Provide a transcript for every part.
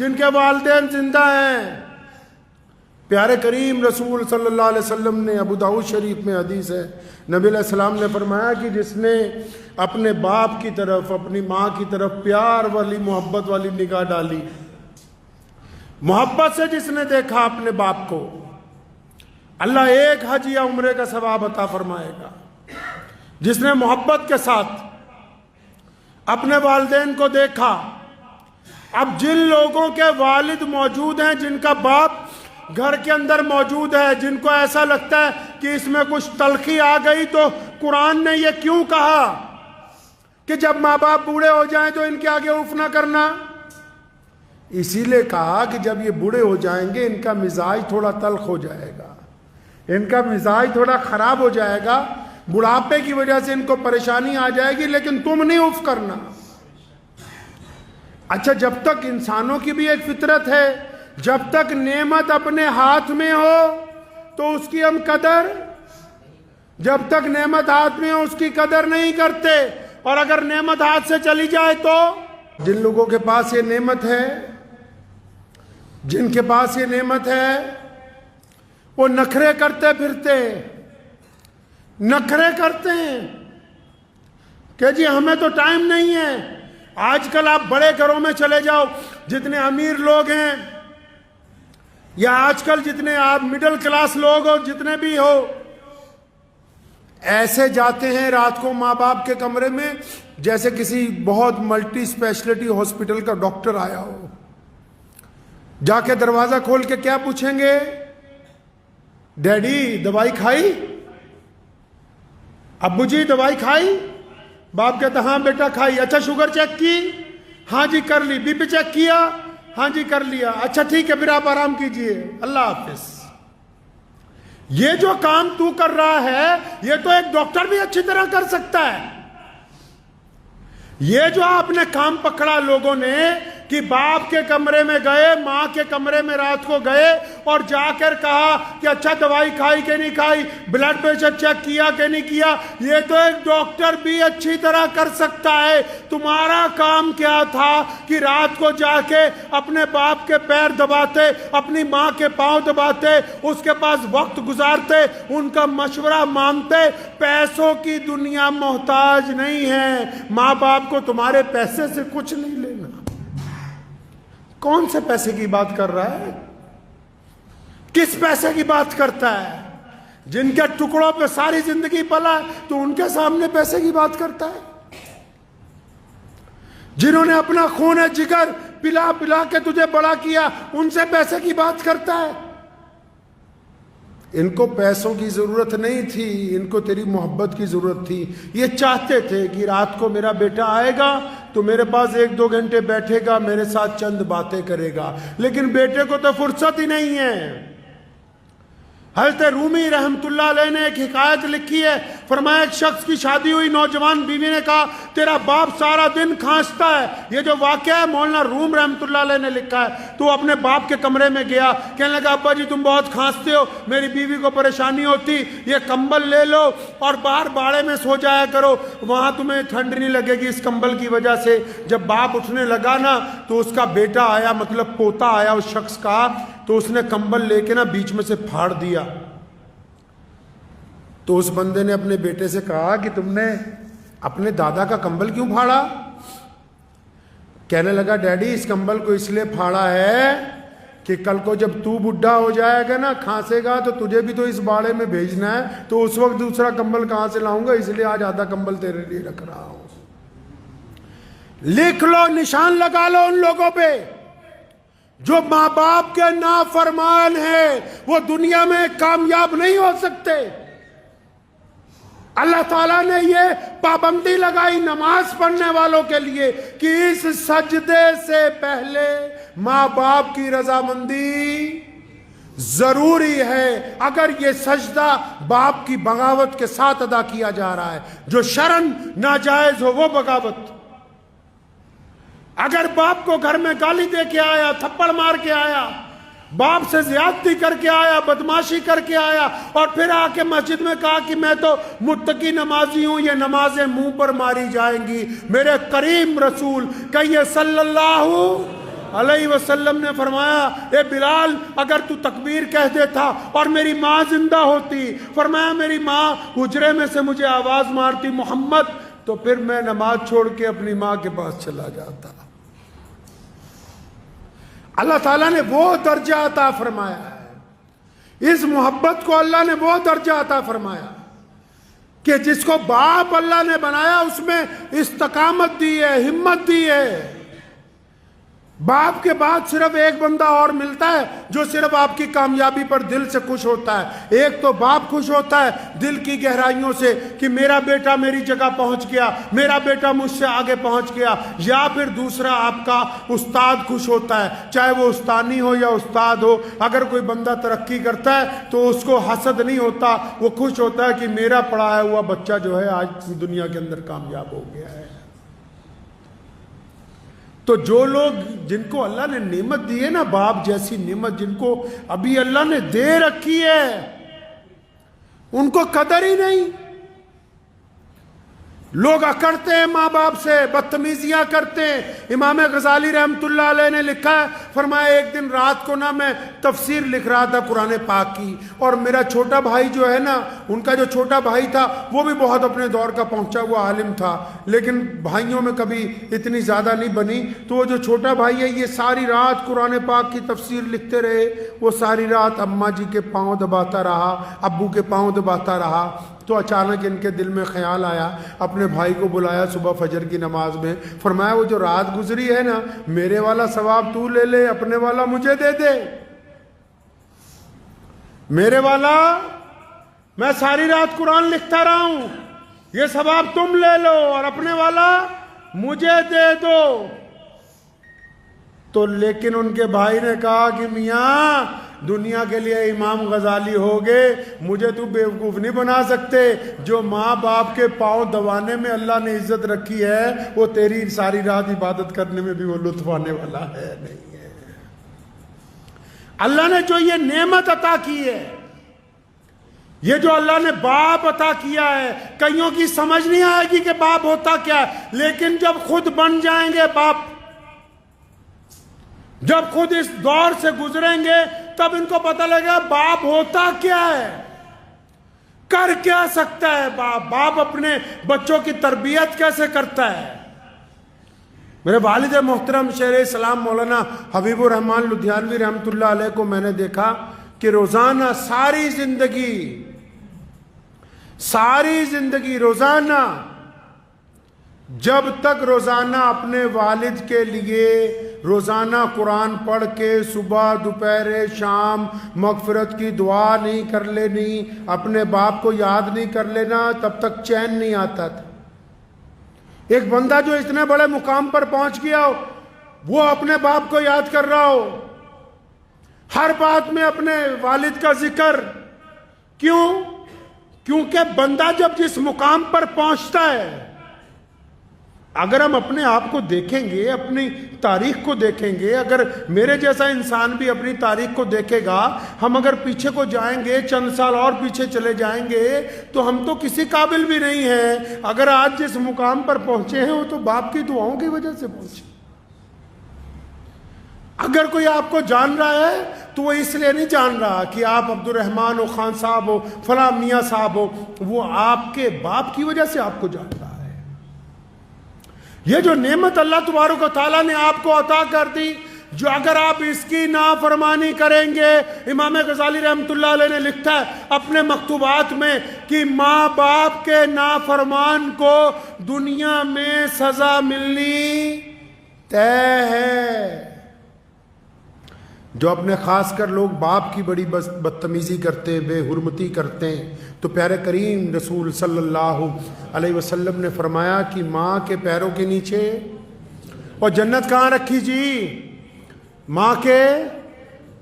جن کے والدین زندہ ہیں۔ پیارے کریم رسول صلی اللہ علیہ وسلم نے، ابو داؤد شریف میں حدیث ہے، نبی علیہ السلام نے فرمایا کہ جس نے اپنے باپ کی طرف، اپنی ماں کی طرف پیار والی، محبت والی نگاہ ڈالی، محبت سے جس نے دیکھا اپنے باپ کو، اللہ ایک حج یا عمرے کا ثواب عطا فرمائے گا۔ جس نے محبت کے ساتھ اپنے والدین کو دیکھا، اب جن لوگوں کے والد موجود ہیں، جن کا باپ گھر کے اندر موجود ہے، جن کو ایسا لگتا ہے کہ اس میں کچھ تلخی آ گئی، تو قرآن نے یہ کیوں کہا کہ جب ماں باپ بوڑھے ہو جائیں تو ان کے آگے اف نہ کرنا؟ اسی لیے کہا کہ جب یہ بوڑھے ہو جائیں گے ان کا مزاج تھوڑا تلخ ہو جائے گا، ان کا مزاج تھوڑا خراب ہو جائے گا، بڑھاپے کی وجہ سے ان کو پریشانی آ جائے گی، لیکن تم نہیں اف کرنا۔ اچھا، جب تک انسانوں کی بھی ایک فطرت ہے، جب تک نعمت اپنے ہاتھ میں ہو تو اس کی ہم قدر، جب تک نعمت ہاتھ میں ہو اس کی قدر نہیں کرتے، اور اگر نعمت ہاتھ سے چلی جائے تو جن لوگوں کے پاس یہ نعمت ہے، جن کے پاس یہ نعمت ہے، وہ نخرے کرتے پھرتے، نخرے کرتے ہیں کہ جی ہمیں تو ٹائم نہیں ہے۔ آج کل آپ بڑے گھروں میں چلے جاؤ، جتنے امیر لوگ ہیں، یا آج کل جتنے آپ مڈل کلاس لوگ ہو، جتنے بھی ہو، ایسے جاتے ہیں رات کو ماں باپ کے کمرے میں جیسے کسی بہت ملٹی اسپیشلٹی ہاسپٹل کا ڈاکٹر آیا ہو۔ جا کے دروازہ کھول کے کیا پوچھیں گے؟ ڈیڈی دوائی کھائی؟ ابو جی دوائی کھائی؟ باپ کہتا ہاں بیٹا کھائی۔ اچھا شوگر چیک کی؟ ہاں جی کر لی۔ بی پی چیک کیا؟ ہاں جی کر لیا۔ اچھا ٹھیک ہے پھر آپ آرام کیجئے، اللہ حافظ۔ یہ جو کام تو کر رہا ہے یہ تو ایک ڈاکٹر بھی اچھی طرح کر سکتا ہے۔ یہ جو آپ نے کام پکڑا لوگوں نے کہ باپ کے کمرے میں گئے، ماں کے کمرے میں رات کو گئے اور جا کر کہا کہ اچھا دوائی کھائی کہ نہیں کھائی، بلڈ پریشر چیک کیا کہ نہیں کیا، یہ تو ایک ڈاکٹر بھی اچھی طرح کر سکتا ہے۔ تمہارا کام کیا تھا کہ رات کو جا کے اپنے باپ کے پیر دباتے، اپنی ماں کے پاؤں دباتے، اس کے پاس وقت گزارتے، ان کا مشورہ مانتے۔ پیسوں کی دنیا محتاج نہیں ہے، ماں باپ کو تمہارے پیسے سے کچھ نہیں لینا۔ کون سے پیسے کی بات کر رہا ہے؟ کس پیسے کی بات کرتا ہے؟ جن کے ٹکڑوں پہ ساری زندگی پلا ہے تو ان کے سامنے پیسے کی بات کرتا ہے؟ جنہوں نے اپنا خون جگر پلا پلا کے تجھے بڑا کیا ان سے پیسے کی بات کرتا ہے؟ ان کو پیسوں کی ضرورت نہیں تھی، ان کو تیری محبت کی ضرورت تھی۔ یہ چاہتے تھے کہ رات کو میرا بیٹا آئے گا تو میرے پاس 1-2 گھنٹے بیٹھے گا، میرے ساتھ چند باتیں کرے گا، لیکن بیٹے کو تو فرصت ہی نہیں ہے۔ حضرت رومی رحمت اللہ علیہ نے ایک حکایت لکھی ہے، فرمایا ایک شخص کی شادی ہوئی، نوجوان بیوی نے کہا تیرا باپ سارا دن کھانستا ہے۔ یہ جو واقعہ ہے مولانا روم رحمت اللہ علیہ نے لکھا ہے۔ تو اپنے باپ کے کمرے میں گیا، کہنے لگا ابا جی تم بہت کھانستے ہو، میری بیوی کو پریشانی ہوتی، یہ کمبل لے لو اور باہر باڑے میں سو جایا کرو، وہاں تمہیں ٹھنڈ نہیں لگے گی اس کمبل کی وجہ سے۔ جب باپ اٹھنے لگا نا تو اس کا بیٹا آیا، مطلب پوتا آیا اس شخص کا، تو اس نے کمبل لے کے نا بیچ میں سے پھاڑ دیا۔ تو اس بندے نے اپنے بیٹے سے کہا کہ تم نے اپنے دادا کا کمبل کیوں پھاڑا؟ کہنے لگا ڈیڈی اس کمبل کو اس لیے پھاڑا ہے کہ کل کو جب تو بڈھا ہو جائے گا نا، کھانسے گا، تو تجھے بھی تو اس باڑے میں بھیجنا ہے، تو اس وقت دوسرا کمبل کہاں سے لاؤں گا، اس لیے آج آدھا کمبل تیرے لیے رکھ رہا ہوں۔ لکھ لو، نشان لگا لو ان لوگوں پہ جو ماں باپ کے نافرمان ہیں، وہ دنیا میں کامیاب نہیں ہو سکتے۔ اللہ تعالیٰ نے یہ پابندی لگائی نماز پڑھنے والوں کے لیے کہ اس سجدے سے پہلے ماں باپ کی رضامندی ضروری ہے۔ اگر یہ سجدہ باپ کی بغاوت کے ساتھ ادا کیا جا رہا ہے، جو شرعاً ناجائز ہو وہ بغاوت۔ اگر باپ کو گھر میں گالی دے کے آیا، تھپڑ مار کے آیا، باپ سے زیادتی کر کے آیا، بدماشی کر کے آیا، اور پھر آ کے مسجد میں کہا کہ میں تو متقی نمازی ہوں، یہ نمازیں منہ پر ماری جائیں گی۔ میرے کریم رسول کہیے صلی اللہ علیہ وسلم نے فرمایا اے بلال اگر تو تکبیر کہہ دیتا اور میری ماں زندہ ہوتی، فرمایا میری ماں حجرے میں سے مجھے آواز مارتی محمد، تو پھر میں نماز چھوڑ کے اپنی ماں کے پاس چلا جاتا۔ اللہ تعالیٰ نے وہ درجہ عطا فرمایا ہے، اس محبت کو اللہ نے وہ درجہ عطا فرمایا کہ جس کو باپ اللہ نے بنایا اس میں استقامت دی ہے، ہمت دی ہے۔ باپ کے بعد صرف ایک بندہ اور ملتا ہے جو صرف آپ کی کامیابی پر دل سے خوش ہوتا ہے۔ ایک تو باپ خوش ہوتا ہے دل کی گہرائیوں سے کہ میرا بیٹا میری جگہ پہنچ گیا، میرا بیٹا مجھ سے آگے پہنچ گیا، یا پھر دوسرا آپ کا استاد خوش ہوتا ہے، چاہے وہ استانی ہو یا استاد ہو۔ اگر کوئی بندہ ترقی کرتا ہے تو اس کو حسد نہیں ہوتا، وہ خوش ہوتا ہے کہ میرا پڑھایا ہوا بچہ جو ہے آج دنیا کے اندر کامیاب ہو گیا ہے۔ تو جو لوگ جن کو اللہ نے نعمت دی ہے نا، باپ جیسی نعمت جن کو ابھی اللہ نے دے رکھی ہے، ان کو قدر ہی نہیں۔ لوگ اکڑتے ہیں ماں باپ سے، بدتمیزیاں کرتے ہیں۔ امام غزالی رحمۃ اللہ علیہ نے لکھا ہے، فرمایا ایک دن رات کو نا میں تفسیر لکھ رہا تھا قرآن پاک کی، اور میرا چھوٹا بھائی جو ہے نا، ان کا جو چھوٹا بھائی تھا وہ بھی بہت اپنے دور کا پہنچا ہوا عالم تھا، لیکن بھائیوں میں کبھی اتنی زیادہ نہیں بنی۔ تو وہ جو چھوٹا بھائی ہے یہ ساری رات قرآن پاک کی تفسیر لکھتے رہے، وہ ساری رات اماں جی کے پاؤں دباتا رہا، ابو کے پاؤں دباتا رہا۔ تو اچانک ان کے دل میں خیال آیا، اپنے بھائی کو بلایا صبح فجر کی نماز میں، فرمایا وہ جو رات گزری ہے نا، میرے والا ثواب تو لے لے، اپنے والا مجھے دے دے۔ میرے والا میں ساری رات قرآن لکھتا رہا ہوں، یہ ثواب تم لے لو، اور اپنے والا مجھے دے دو۔ تو لیکن ان کے بھائی نے کہا کہ میاں دنیا کے لیے امام غزالی ہوگے، مجھے تو بیوقوف نہیں بنا سکتے۔ جو ماں باپ کے پاؤں دبانے میں اللہ نے عزت رکھی ہے، وہ تیری ساری رات عبادت کرنے میں بھی وہ لطف آنے والا ہے نہیں ہے۔ اللہ نے جو یہ نعمت عطا کی ہے، یہ جو اللہ نے باپ عطا کیا ہے، کئیوں کی سمجھ نہیں آئے گی کہ باپ ہوتا کیا ہے، لیکن جب خود بن جائیں گے باپ، جب خود اس دور سے گزریں گے، تب ان کو پتہ لگے گا باپ ہوتا کیا ہے، کر کیا سکتا ہے باپ، باپ اپنے بچوں کی تربیت کیسے کرتا ہے۔ میرے والد محترم شیخ اسلام مولانا حبیب الرحمن لدھیانوی رحمۃ اللہ علیہ کو میں نے دیکھا کہ روزانہ ساری زندگی روزانہ، جب تک روزانہ اپنے والد کے لیے روزانہ قرآن پڑھ کے صبح دوپہر شام مغفرت کی دعا نہیں کر لینی، اپنے باپ کو یاد نہیں کر لینا، تب تک چین نہیں آتا تھا۔ ایک بندہ جو اتنے بڑے مقام پر پہنچ گیا ہو، وہ اپنے باپ کو یاد کر رہا ہو، ہر بات میں اپنے والد کا ذکر، کیونکہ بندہ جب جس مقام پر پہنچتا ہے، اگر ہم اپنے آپ کو دیکھیں گے، اپنی تاریخ کو دیکھیں گے، اگر میرے جیسا انسان بھی اپنی تاریخ کو دیکھے گا، ہم اگر پیچھے کو جائیں گے، چند سال اور پیچھے چلے جائیں گے، تو ہم تو کسی قابل بھی نہیں ہیں۔ اگر آج جس مقام پر پہنچے ہیں وہ تو باپ کی دعاؤں کی وجہ سے پہنچے۔ اگر کوئی آپ کو جان رہا ہے تو وہ اس لیے نہیں جان رہا کہ آپ عبد الرحمن ہو، خان صاحب ہو، فلاں میاں صاحب ہو، وہ آپ کے باپ کی وجہ سے آپ کو جان رہا ہے۔ یہ جو نعمت اللہ تبارک و تعالیٰ نے آپ کو عطا کر دی، جو اگر آپ اس کی نافرمانی کریں گے، امام غزالی رحمۃ اللہ علیہ نے لکھتا ہے اپنے مکتوبات میں کہ ماں باپ کے نافرمان کو دنیا میں سزا ملنی طے ہے۔ جو اپنے خاص کر لوگ باپ کی بڑی بدتمیزی کرتے ہیں، بے حرمتی کرتے ہیں، تو پیارے کریم رسول صلی اللہ علیہ وسلم نے فرمایا کہ ماں کے پیروں کے نیچے، اور جنت کہاں رکھی جی؟ ماں کے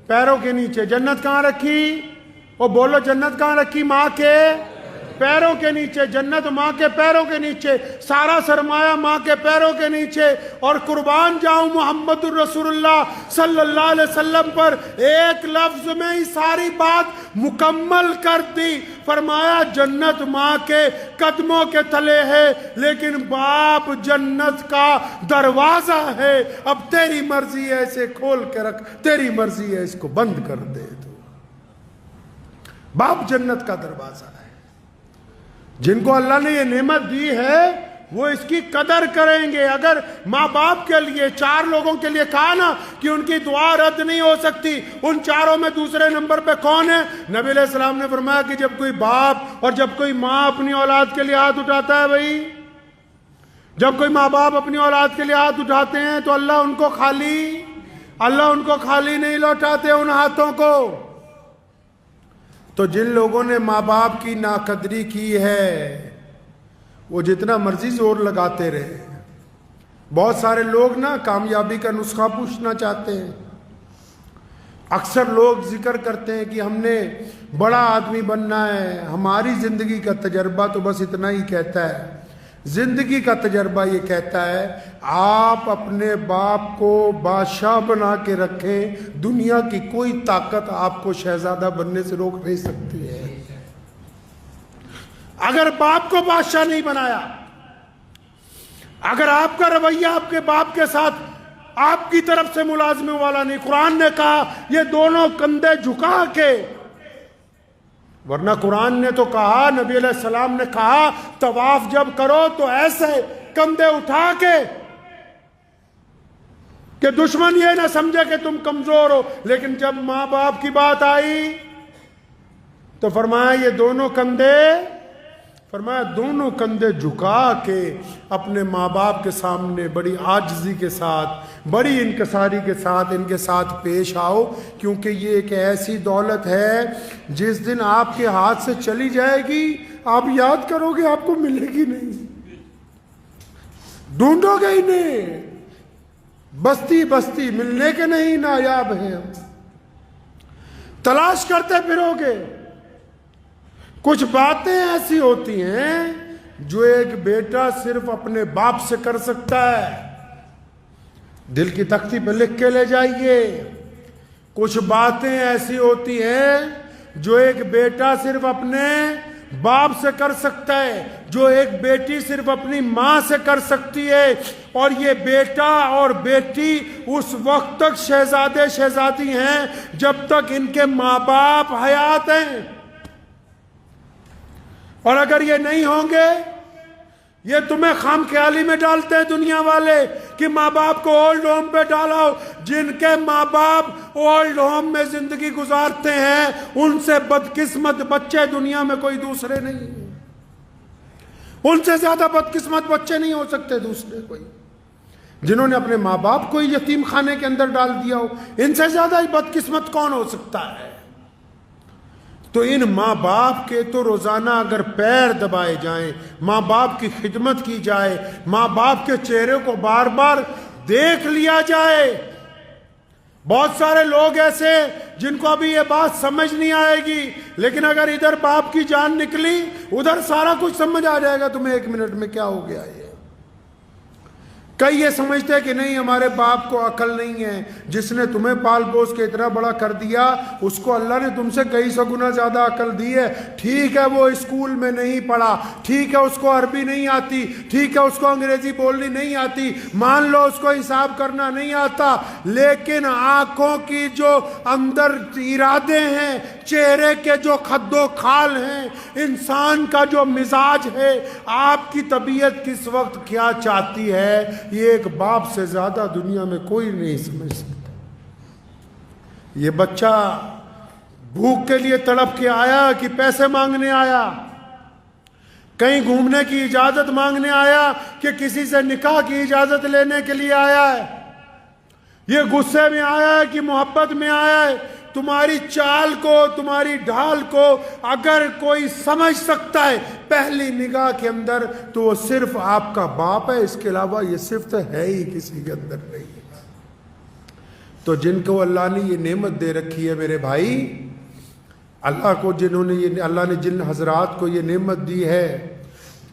پیروں کے نیچے۔ جنت کہاں رکھی؟ اور بولو جنت کہاں رکھی؟ ماں کے پیروں کے نیچے، جنت ماں کے پیروں کے نیچے، سارا سرمایہ ماں کے پیروں کے نیچے، اور قربان جاؤں محمد الرسول اللہ صلی اللہ علیہ وسلم پر، ایک لفظ میں ہی ساری بات مکمل کر دی۔ فرمایا جنت ماں کے قدموں کے تلے ہے، لیکن باپ جنت کا دروازہ ہے، اب تیری مرضی ہے اسے کھول کے رکھ، تیری مرضی ہے اس کو بند کر دے۔ تو باپ جنت کا دروازہ ہے۔ جن کو اللہ نے یہ نعمت دی ہے وہ اس کی قدر کریں گے۔ اگر ماں باپ کے لیے، 4 لوگوں کے لیے کہا نا کہ ان کی دعا رد نہیں ہو سکتی، ان 4 میں دوسرے نمبر پہ کون ہے؟ نبی علیہ السلام نے فرمایا کہ جب کوئی باپ اور جب کوئی ماں اپنی اولاد کے لیے ہاتھ اٹھاتا ہے، بھائی جب کوئی ماں باپ اپنی اولاد کے لیے ہاتھ اٹھاتے ہیں تو اللہ ان کو خالی نہیں لوٹاتے ان ہاتھوں کو۔ تو جن لوگوں نے ماں باپ کی ناقدری کی ہے وہ جتنا مرضی زور لگاتے رہے۔ بہت سارے لوگ نا کامیابی کا نسخہ پوچھنا چاہتے ہیں۔ اکثر لوگ ذکر کرتے ہیں کہ ہم نے بڑا آدمی بننا ہے، ہماری زندگی کا تجربہ تو بس اتنا ہی کہتا ہے۔ زندگی کا تجربہ یہ کہتا ہے آپ اپنے باپ کو بادشاہ بنا کے رکھیں، دنیا کی کوئی طاقت آپ کو شہزادہ بننے سے روک نہیں سکتی ہے۔ اگر باپ کو بادشاہ نہیں بنایا، اگر آپ کا رویہ آپ کے باپ کے ساتھ آپ کی طرف سے ملازموں والا نہیں، قرآن نے کہا یہ دونوں کندھے جھکا کے، ورنہ قرآن نے تو کہا، نبی علیہ السلام نے کہا طواف جب کرو تو ایسے کندھے اٹھا کے کہ دشمن یہ نہ سمجھے کہ تم کمزور ہو۔ لیکن جب ماں باپ کی بات آئی تو فرمایا یہ دونوں کندھے جھکا کے اپنے ماں باپ کے سامنے بڑی عاجزی کے ساتھ، بڑی انکساری کے ساتھ ان کے ساتھ پیش آؤ، کیونکہ یہ ایک ایسی دولت ہے جس دن آپ کے ہاتھ سے چلی جائے گی آپ یاد کرو گے آپ کو ملے گی نہیں، ڈھونڈو گے ہی نہیں، بستی بستی ملنے کے نہیں نایاب ہیں، تلاش کرتے پھرو گے۔ کچھ باتیں ایسی ہوتی ہیں جو ایک بیٹا صرف اپنے باپ سے کر سکتا ہے، دل کی تختی پہ لکھ کے لے جائیے۔ کچھ باتیں ایسی ہوتی ہیں جو ایک بیٹا صرف اپنے باپ سے کر سکتا ہے، جو ایک بیٹی صرف اپنی ماں سے کر سکتی ہے، اور یہ بیٹا اور بیٹی اس وقت تک شہزادے شہزادی ہیں جب تک ان کے ماں باپ حیات ہیں، اور اگر یہ نہیں ہوں گے، یہ تمہیں خام خیالی میں ڈالتے ہیں دنیا والے کہ ماں باپ کو اولڈ ہوم پہ ڈالاؤ۔ جن کے ماں باپ اولڈ ہوم میں زندگی گزارتے ہیں ان سے بدقسمت بچے دنیا میں کوئی دوسرے نہیں ہیں، ان سے زیادہ بدقسمت بچے نہیں ہو سکتے دوسرے کوئی۔ جنہوں نے اپنے ماں باپ کو یتیم خانے کے اندر ڈال دیا ہو، ان سے زیادہ بدقسمت کون ہو سکتا ہے؟ تو ان ماں باپ کے تو روزانہ اگر پیر دبائے جائیں، ماں باپ کی خدمت کی جائے، ماں باپ کے چہرے کو بار بار دیکھ لیا جائے۔ بہت سارے لوگ ایسے جن کو ابھی یہ بات سمجھ نہیں آئے گی، لیکن اگر ادھر باپ کی جان نکلی ادھر سارا کچھ سمجھ آ جائے گا تمہیں 1 منٹ میں کیا ہو گیا یہ۔ کئی یہ سمجھتے ہیں کہ نہیں ہمارے باپ کو عقل نہیں ہے، جس نے تمہیں پال پوس کے اتنا بڑا کر دیا اس کو اللہ نے تم سے کئی سو گنا زیادہ عقل دی ہے۔ ٹھیک ہے وہ اسکول میں نہیں پڑھا، ٹھیک ہے اس کو عربی نہیں آتی، ٹھیک ہے اس کو انگریزی بولنی نہیں آتی، مان لو اس کو حساب کرنا نہیں آتا، لیکن آنکھوں کی جو اندر ارادے ہیں، چہرے کے جو خد و خال ہیں، انسان کا جو مزاج ہے، آپ کی طبیعت کس وقت کیا چاہتی ہے، یہ ایک باپ سے زیادہ دنیا میں کوئی نہیں سمجھ سکتا۔ یہ بچہ بھوک کے لیے تڑپ کے آیا کہ پیسے مانگنے آیا، کہیں گھومنے کی اجازت مانگنے آیا کہ کسی سے نکاح کی اجازت لینے کے لیے آیا ہے، یہ غصے میں آیا ہے کہ محبت میں آیا ہے۔ تمہاری چال کو، تمہاری ڈھال کو اگر کوئی سمجھ سکتا ہے پہلی نگاہ کے اندر تو وہ صرف آپ کا باپ ہے، اس کے علاوہ یہ صفت ہے ہی کسی کے اندر نہیں۔ تو جن کو اللہ نے یہ نعمت دے رکھی ہے میرے بھائی، اللہ کو اللہ نے جن حضرات کو یہ نعمت دی ہے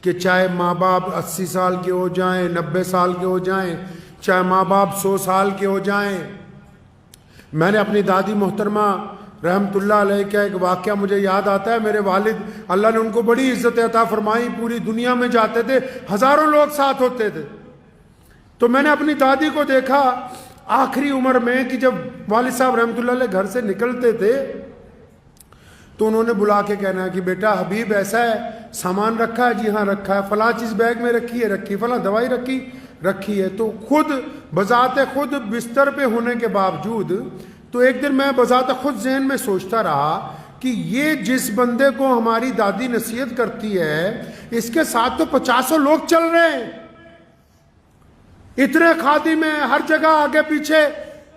کہ چاہے ماں باپ 80 سال کے ہو جائیں، 90 سال کے ہو جائیں، چاہے ماں باپ 100 سال کے ہو جائیں. میں نے اپنی دادی محترمہ رحمت اللہ علیہ کا ایک واقعہ مجھے یاد آتا ہے. میرے والد، اللہ نے ان کو بڑی عزت عطا فرمائی، پوری دنیا میں جاتے تھے، ہزاروں لوگ ساتھ ہوتے تھے. تو میں نے اپنی دادی کو دیکھا آخری عمر میں کہ جب والد صاحب رحمت اللہ علیہ گھر سے نکلتے تھے تو انہوں نے بلا کے کہنا ہے کہ بیٹا حبیب ایسا ہے، سامان رکھا ہے؟ جی ہاں رکھا ہے. فلاں چیز بیگ میں رکھی، فلاں دوائی رکھی ہے. تو خود بذات خود بستر پہ ہونے کے باوجود، تو ایک دن میں بذات خود ذہن میں سوچتا رہا کہ یہ جس بندے کو ہماری دادی نصیحت کرتی ہے، اس کے ساتھ تو 50 لوگ چل رہے ہیں، اتنے خادم ہیں، ہر جگہ آگے پیچھے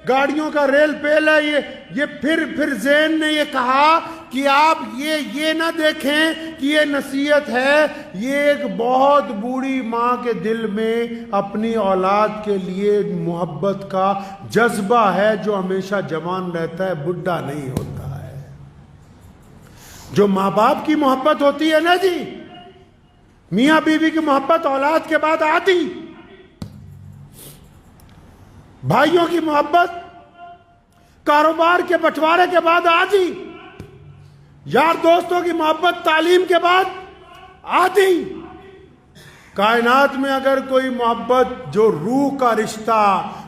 گاڑیوں کا ریل پیل ہے. یہ پھر ذہن نے یہ کہا کہ آپ یہ نہ دیکھیں کہ یہ نصیحت ہے، یہ ایک بہت بوڑھی ماں کے دل میں اپنی اولاد کے لیے محبت کا جذبہ ہے، جو ہمیشہ جوان رہتا ہے، بڈھا نہیں ہوتا ہے. جو ماں باپ کی محبت ہوتی ہے نا جی، میاں بیوی کی محبت اولاد کے بعد آتی، بھائیوں کی محبت کاروبار کے بٹوارے کے بعد آتی، یار دوستوں کی محبت تعلیم کے بعد آتی. کائنات میں اگر کوئی محبت جو روح کا رشتہ،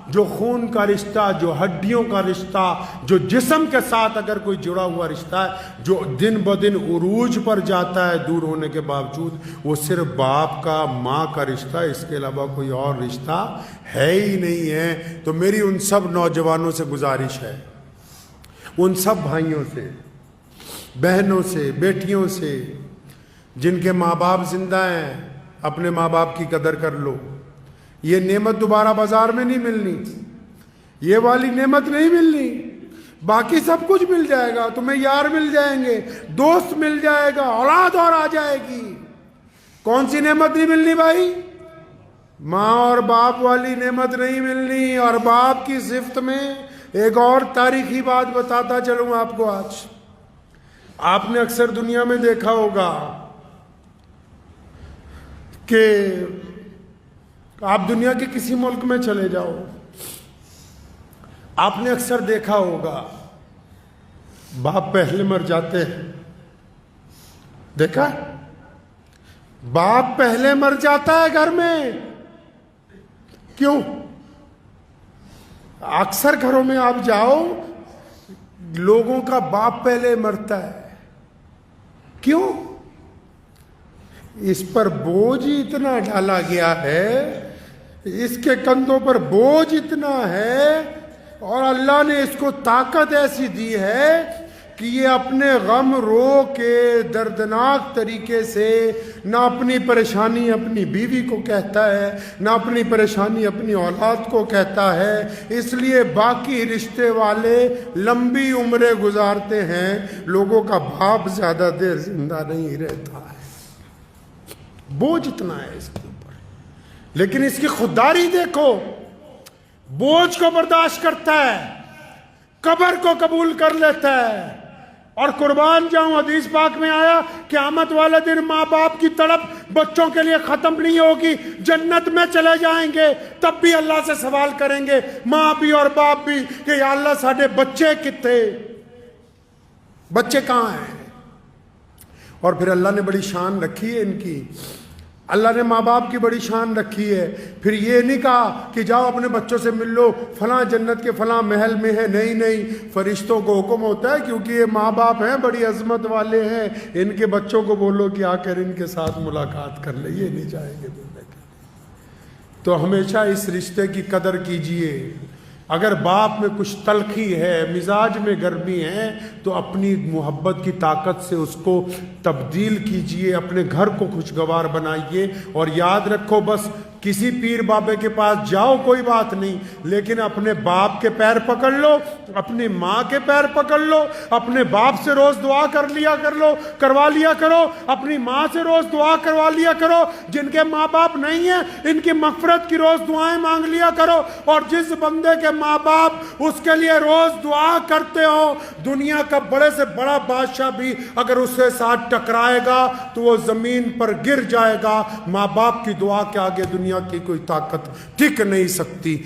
جو خون کا رشتہ، جو ہڈیوں کا رشتہ، جو جسم کے ساتھ اگر کوئی جڑا ہوا رشتہ ہے، جو دن بدن عروج پر جاتا ہے دور ہونے کے باوجود، وہ صرف باپ کا، ماں کا رشتہ، اس کے علاوہ کوئی اور رشتہ ہے ہی نہیں ہے. تو میری ان سب نوجوانوں سے گزارش ہے، ان سب بھائیوں سے، بہنوں سے، بیٹیوں سے جن کے ماں باپ زندہ ہیں، اپنے ماں باپ کی قدر کر لو. یہ نعمت دوبارہ بازار میں نہیں ملنی، یہ والی نعمت نہیں ملنی. باقی سب کچھ مل جائے گا، تمہیں یار مل جائیں گے، دوست مل جائے گا، اولاد اور آ جائے گی. کون سی نعمت نہیں ملنی بھائی؟ ماں اور باپ والی نعمت نہیں ملنی. اور باپ کی صفت میں ایک اور تاریخی بات بتاتا چلوں آپ کو. آج آپ نے اکثر دنیا میں دیکھا ہوگا کہ آپ دنیا کے کسی ملک میں چلے جاؤ، آپ نے اکثر دیکھا ہوگا باپ پہلے مر جاتے ہیں. دیکھا؟ باپ پہلے مر جاتا ہے گھر میں. کیوں؟ اکثر گھروں میں آپ جاؤ، لوگوں کا باپ پہلے مرتا ہے. کیوں؟ اس پر بوجھ اتنا ڈالا گیا ہے، اس کے کندھوں پر بوجھ اتنا ہے، اور اللہ نے اس کو طاقت ایسی دی ہے کہ یہ اپنے غم رو کے دردناک طریقے سے نہ اپنی پریشانی اپنی بیوی کو کہتا ہے، نہ اپنی پریشانی اپنی اولاد کو کہتا ہے. اس لیے باقی رشتے والے لمبی عمریں گزارتے ہیں، لوگوں کا باپ زیادہ دیر زندہ نہیں رہتا ہے. بوجھ اتنا ہے اس کے اوپر. لیکن اس کی خودداری دیکھو، بوجھ کو برداشت کرتا ہے، قبر کو قبول کر لیتا ہے. اور قربان جاؤں، حدیث پاک میں آیا قیامت والے دن ماں باپ کی تڑپ بچوں کے لیے ختم نہیں ہوگی. جنت میں چلے جائیں گے تب بھی اللہ سے سوال کریں گے، ماں بھی اور باپ بھی، کہ یا اللہ ساڈے بچے کتنے، بچے کہاں ہیں؟ اور پھر اللہ نے بڑی شان رکھی ہے ان کی، اللہ نے ماں باپ کی بڑی شان رکھی ہے. پھر یہ نہیں کہا کہ جاؤ اپنے بچوں سے مل لو، فلاں جنت کے فلاں محل میں ہے. نہیں، فرشتوں کو حکم ہوتا ہے، کیونکہ یہ ماں باپ ہیں، بڑی عظمت والے ہیں، ان کے بچوں کو بولو کہ آ کر ان کے ساتھ ملاقات کر لے. یہ نہیں جائیں گے ملنے کے لیے. تو ہمیشہ اس رشتے کی قدر کیجئے. اگر باپ میں کچھ تلخی ہے، مزاج میں گرمی ہے، تو اپنی محبت کی طاقت سے اس کو تبدیل کیجئے، اپنے گھر کو خوشگوار بنائیے. اور یاد رکھو، بس کسی پیر بابے کے پاس جاؤ کوئی بات نہیں، لیکن اپنے باپ کے پیر پکڑ لو، اپنی ماں کے پیر پکڑ لو، اپنے باپ سے روز دعا کروا لیا کرو، اپنی ماں سے روز دعا کروا لیا کرو، جن کے ماں باپ نہیں ہیں ان کی مغفرت کی روز دعائیں مانگ لیا کرو، اور جس بندے کے ماں باپ اس کے لیے روز دعا کرتے ہو، دنیا کا بڑے سے بڑا بادشاہ بھی اگر اس کے ساتھ ٹکرائے گا تو وہ زمین پر گر جائے گا۔ ماں باپ کی دعا کے آگے دنیا کی کوئی طاقت ٹک نہیں سکتی۔